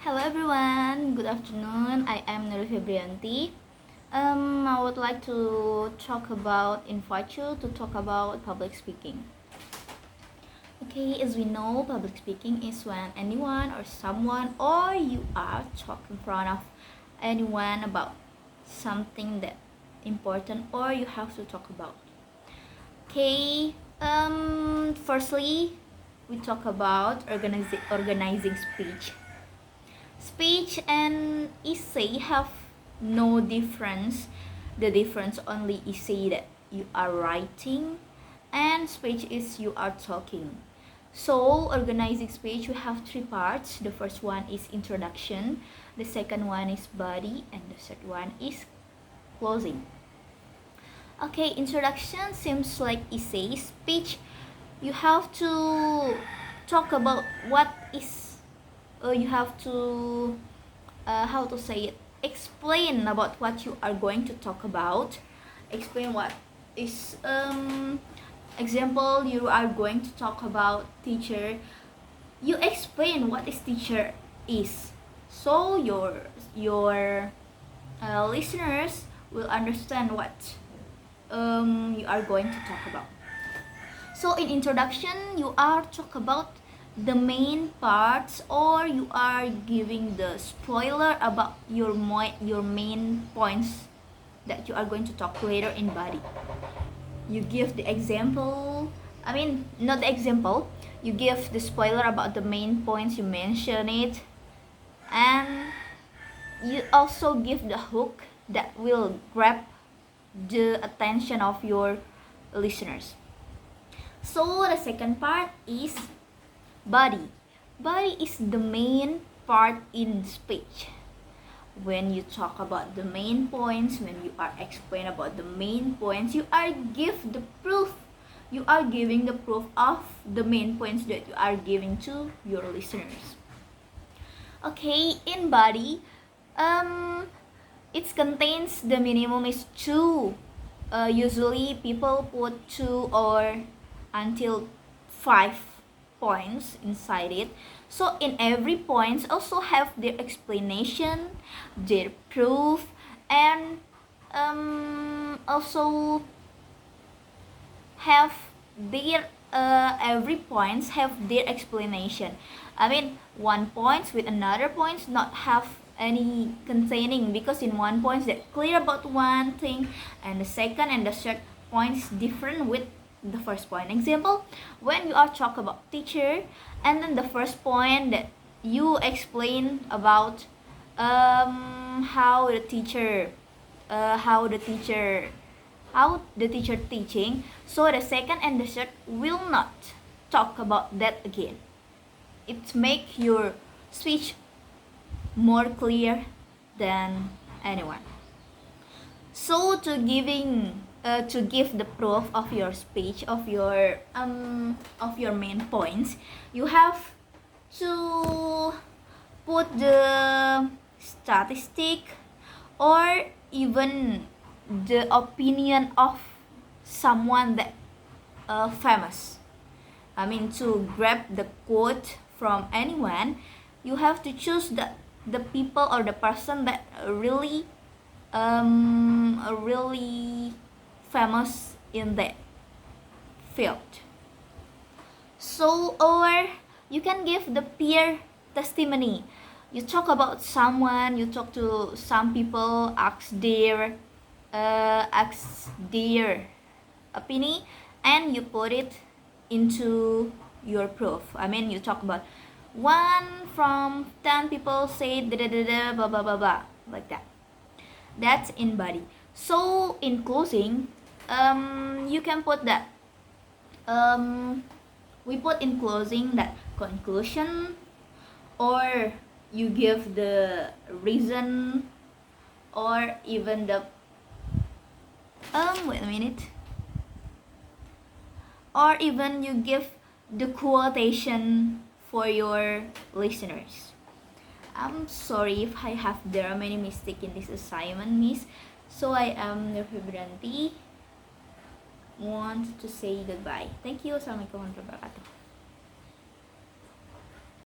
Hello everyone, good afternoon. I am Nur Febrianti. I would like to invite you to talk about public speaking. Okay, as we know, public speaking is when anyone or someone or you are talking in front of anyone about something that important or you have to talk about. Okay, firstly, we talk about organizing speech. Speech and essay have no difference. The difference only essay that you are writing and speech is you are talking. So organizing speech we have three parts. The first one is introduction, the second one is body, and the third one is closing. Okay, introduction seems like essay. Speech you have to talk about what is you have to how to say it, explain about what you are going to talk about. Explain what is example, you are going to talk about teacher. You explain what is teacher is, so your listeners will understand what you are going to talk about. So in introduction, you are talk about the main parts, or you are giving the spoiler about your main points that you are going to talk later in body. You give the example, I mean not the example, you give the spoiler about the main points, you mention it, and you also give the hook that will grab the attention of your listeners. So the second part is body. Body is the main part in speech. When you talk about the main points, when you are explain about the main points, you are give the proof. You are giving the proof of the main points that you are giving to your listeners. Okay, in body, it contains the minimum is 2. Usually people put 2 or until 5 points inside it. So in every points also have their explanation, their proof, and also have their every points have their explanation. I mean, one points with another points not have any containing, because in one points that clear about one thing, and the second and the third points different with the first point. Example, when you are talk about teacher, and then the first point that you explain about how the teacher teaching, so the second and the third will not talk about that again. It make your speech more clear than anyone. So to give the proof of your speech, of your main points, you have to put the statistic or even the opinion of someone that famous. I mean, to grab the quote from anyone, you have to choose the people or the person that really famous in that field. So, or you can give the peer testimony. You talk about someone, you talk to some people, ask their opinion, and you put it into your proof. I mean, you talk about 1 from 10 people say da da da da blah blah blah blah, like that. That's in body. So in closing, you can put that we put in closing that conclusion, or you give the reason, or even the wait a minute, or even you give the quotation for your listeners. I'm sorry if I have there are many mistakes in this assignment, miss. So I am Nur Febranti. Want to say goodbye. Thank you. Assalamualaikum warahmatullahi wabarakatuh.